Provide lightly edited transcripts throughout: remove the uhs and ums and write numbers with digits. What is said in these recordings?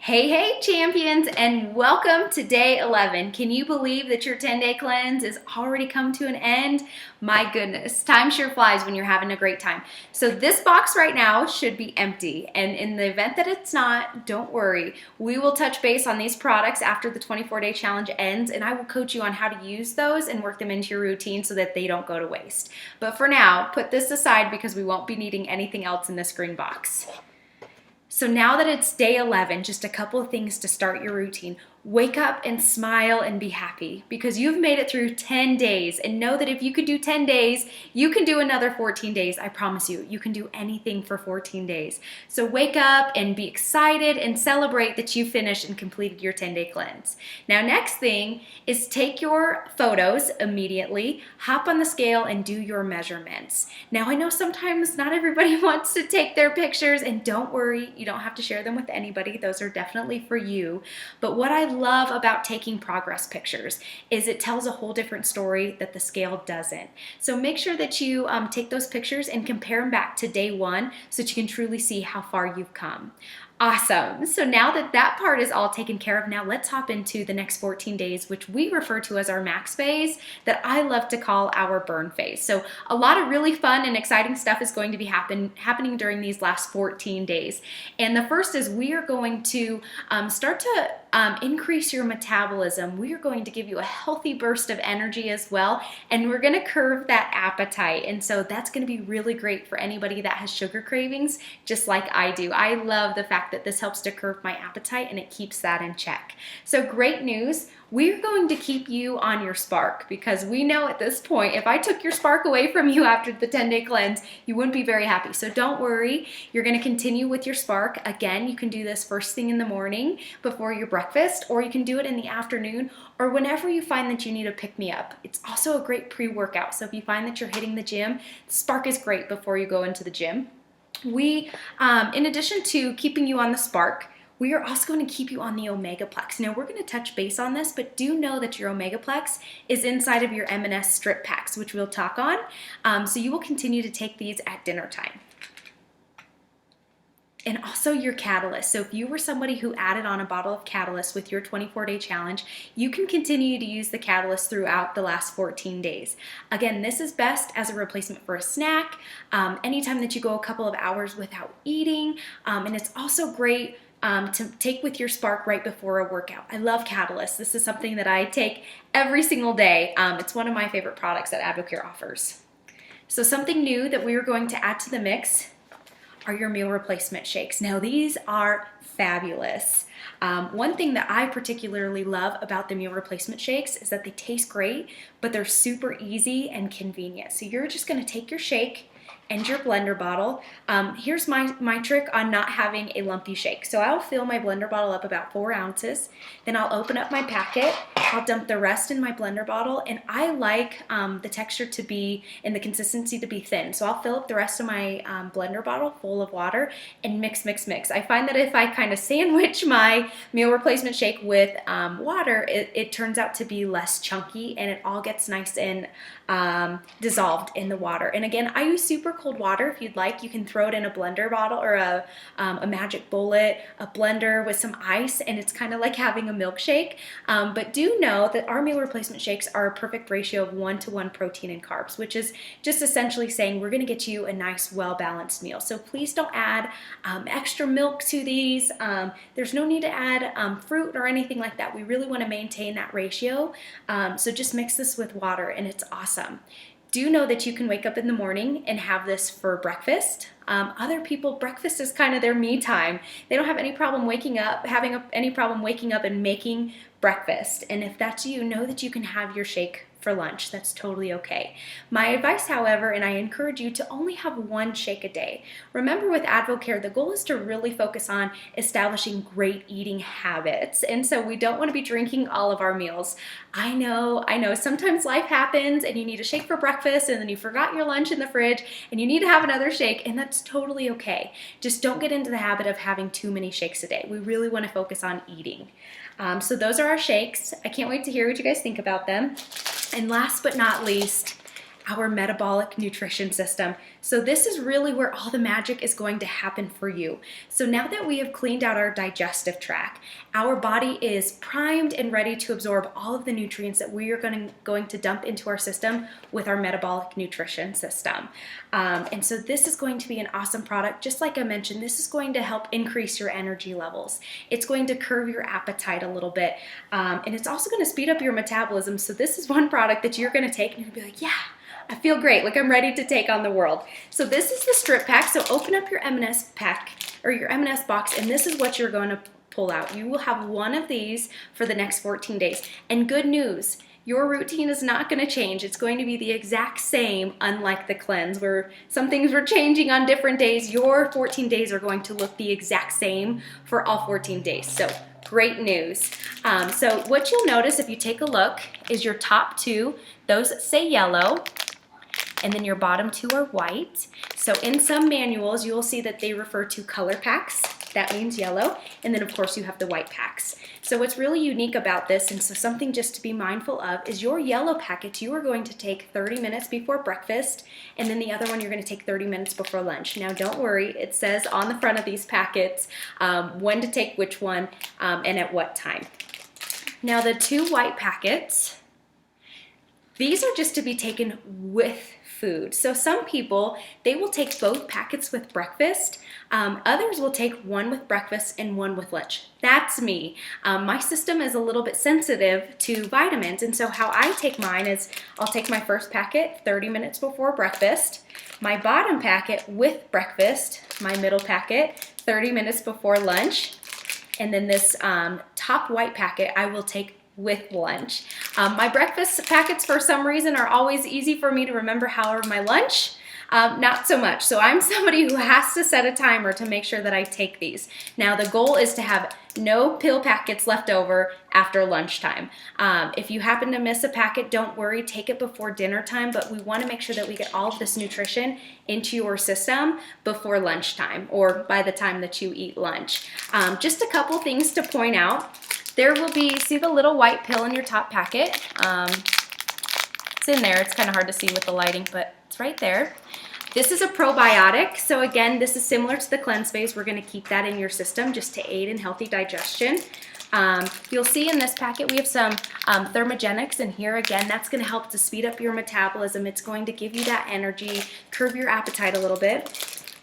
Hey champions, and welcome to day 11. Can you believe that your 10-day cleanse is already come to an end? My goodness, time sure flies when you're having a great time. So this box right now should be empty, and in the event that it's not, don't worry. We will touch base on these products after the 24-day challenge ends, and I will coach you on how to use those and work them into your routine so that they don't go to waste. But for now, put this aside because we won't be needing anything else in this green box. So now that it's day 11, just a couple of things to start your routine. Wake up and smile and be happy because you've made it through 10 days, and know that if you could do 10 days, you can do another 14 days. I promise you, you can do anything for 14 days. So wake up and be excited and celebrate that you finished and completed your 10-day cleanse. Now, next thing is take your photos immediately, hop on the scale and do your measurements. Now, I know sometimes not everybody wants to take their pictures, and don't worry, you don't have to share them with anybody. Those are definitely for you. But what I love about taking progress pictures is it tells a whole different story that the scale doesn't. So make sure that you take those pictures and compare them back to day one so that you can truly see how far you've come. Awesome. So now that that part is all taken care of, now let's hop into the next 14 days, which we refer to as our max phase, that I love to call our burn phase. So a lot of really fun and exciting stuff is going to be happening during these last 14 days. And the first is we are going to start to increase your metabolism. We are going to give you a healthy burst of energy as well, and we're going to curb that appetite. And so that's going to be really great for anybody that has sugar cravings, just like I do. I love the fact that this helps to curb my appetite and it keeps that in check. So great news. We're going to keep you on your spark because we know at this point, if I took your spark away from you after the 10-day cleanse, you wouldn't be very happy. So don't worry, you're going to continue with your spark. Again, you can do this first thing in the morning before your breakfast, or you can do it in the afternoon, or whenever you find that you need a pick-me-up. It's also a great pre-workout. So if you find that you're hitting the gym, spark is great before you go into the gym. We, in addition to keeping you on the spark, we are also going to keep you on the Omegaplex. Now, we're going to touch base on this, but do know that your Omegaplex is inside of your M&S strip packs, which we'll talk on. So you will continue to take these at dinner time. And also your Catalyst. So if you were somebody who added on a bottle of Catalyst with your 24-day challenge, you can continue to use the Catalyst throughout the last 14 days. Again, this is best as a replacement for a snack, anytime that you go a couple of hours without eating, and it's also great to take with your spark right before a workout. I love Catalyst. This is something that I take every single day. It's one of my favorite products that AdvoCare offers. So something new that we are going to add to the mix are your meal replacement shakes. Now, these are fabulous. One thing that I particularly love about the meal replacement shakes is that they taste great, but they're super easy and convenient. So you're just going to take your shake and your blender bottle. Here's my trick on not having a lumpy shake. So I'll fill my blender bottle up about 4 ounces. Then I'll open up my packet. I'll dump the rest in my blender bottle, and I like the texture to be and the consistency to be thin. So I'll fill up the rest of my blender bottle full of water and mix. I find that if I kind of sandwich my meal replacement shake with water, it turns out to be less chunky, and it all gets nice and dissolved in the water. And again, I use super cold water. If you'd like, you can throw it in a blender bottle or a magic bullet, a blender with some ice, and it's kind of like having a milkshake. But do know that our meal replacement shakes are a perfect ratio of 1-to-1 protein and carbs, which is just essentially saying we're going to get you a nice, well-balanced meal. So please don't add extra milk to these. There's no need to add fruit or anything like that. We really want to maintain that ratio. So just mix this with water, and it's awesome. Do know that you can wake up in the morning and have this for breakfast. Other people, breakfast is kind of their me time. They don't have any problem waking up, any problem waking up and making breakfast. And if that's you, know that you can have your shake for lunch. That's totally okay. My advice, however, and I encourage you to only have 1 shake a day. Remember, with AdvoCare, the goal is to really focus on establishing great eating habits. And so we don't want to be drinking all of our meals. I know, sometimes life happens and you need a shake for breakfast and then you forgot your lunch in the fridge and you need to have another shake, and that's totally okay. Just don't get into the habit of having too many shakes a day. We really want to focus on eating. So those are our shakes. I can't wait to hear what you guys think about them. And last but not least, our metabolic nutrition system. So this is really where all the magic is going to happen for you. So now that we have cleaned out our digestive tract, our body is primed and ready to absorb all of the nutrients that we are going to dump into our system with our metabolic nutrition system. And so this is going to be an awesome product. Just like I mentioned, this is going to help increase your energy levels. It's going to curb your appetite a little bit. And it's also going to speed up your metabolism. So this is one product that you're going to take and you're going to be like, yeah, I feel great, like I'm ready to take on the world. So this is the strip pack. So open up your M&S pack or your M&S box, and this is what you're going to pull out. You will have one of these for the next 14 days. And good news, your routine is not going to change. It's going to be the exact same, unlike the cleanse, where some things were changing on different days. Your 14 days are going to look the exact same for all 14 days. So great news. So what you'll notice if you take a look is your top two, those say yellow, and then your bottom two are white. So in some manuals, you will see that they refer to color packs. That means yellow. And then of course you have the white packs. So what's really unique about this, and so something just to be mindful of, is your yellow packet you are going to take 30 minutes before breakfast, and then the other one you're going to take 30 minutes before lunch. Now don't worry, it says on the front of these packets when to take which one and at what time. Now the two white packets, these are just to be taken with food. So some people, they will take both packets with breakfast. Others will take one with breakfast and one with lunch. That's me. My system is a little bit sensitive to vitamins, and so how I take mine is I'll take my first packet 30 minutes before breakfast, my bottom packet with breakfast, my middle packet 30 minutes before lunch, and then this top white packet I will take with lunch. My breakfast packets for some reason are always easy for me to remember, however my lunch, not so much. So I'm somebody who has to set a timer to make sure that I take these. Now the goal is to have no pill packets left over after lunchtime. If you happen to miss a packet, don't worry, take it before dinner time, but we want to make sure that we get all of this nutrition into your system before lunchtime or by the time that you eat lunch. Just a couple things to point out. There will be, see the little white pill in your top packet? It's in there. It's kind of hard to see with the lighting, but it's right there. This is a probiotic. So again, this is similar to the cleanse phase. We're going to keep that in your system just to aid in healthy digestion. You'll see in this packet we have some thermogenics in here. Again, that's going to help to speed up your metabolism. It's going to give you that energy, curb your appetite a little bit.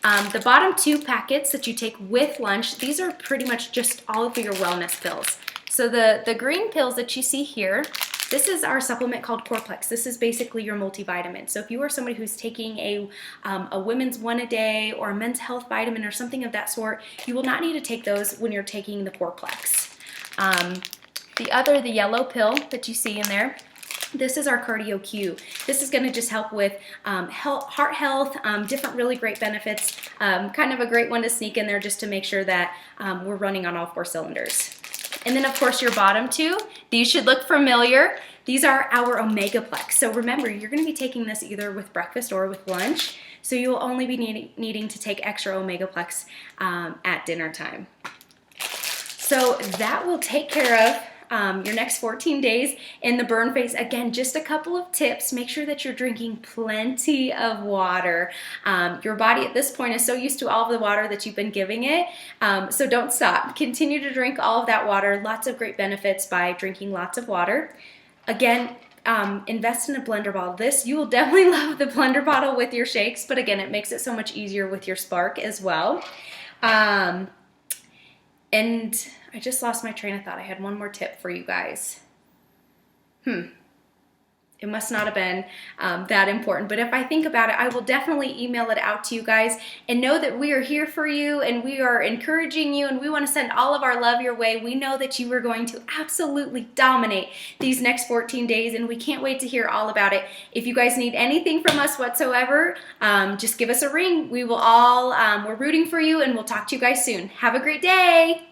The bottom two packets that you take with lunch, these are pretty much just all of your wellness pills. So the green pills that you see here, this is our supplement called Coreplex. This is basically your multivitamin. So if you are somebody who's taking a women's one a day or a men's health vitamin or something of that sort, you will not need to take those when you're taking the Coreplex. The yellow pill that you see in there, this is our Cardio Q. This is going to just help with heart health, different really great benefits, kind of a great one to sneak in there just to make sure that we're running on all 4 cylinders. And then of course your bottom two, these should look familiar. These are our Omegaplex. So remember, you're going to be taking this either with breakfast or with lunch. So you'll only be needing to take extra Omegaplex at dinner time. So that will take care of your next 14 days in the burn phase. Again, just a couple of tips. Make sure that you're drinking plenty of water. Your body at this point is so used to all of the water that you've been giving it. So don't stop. Continue to drink all of that water. Lots of great benefits by drinking lots of water. Again, invest in a blender bottle. You will definitely love the blender bottle with your shakes, but again, it makes it so much easier with your Spark as well. And I just lost my train of thought. I had one more tip for you guys. It must not have been that important, but if I think about it, I will definitely email it out to you guys, and know that we are here for you and we are encouraging you, and we want to send all of our love your way. We know that you are going to absolutely dominate these next 14 days, and we can't wait to hear all about it. If you guys need anything from us whatsoever, just give us a ring. We will all, we're rooting for you, and we'll talk to you guys soon. Have a great day.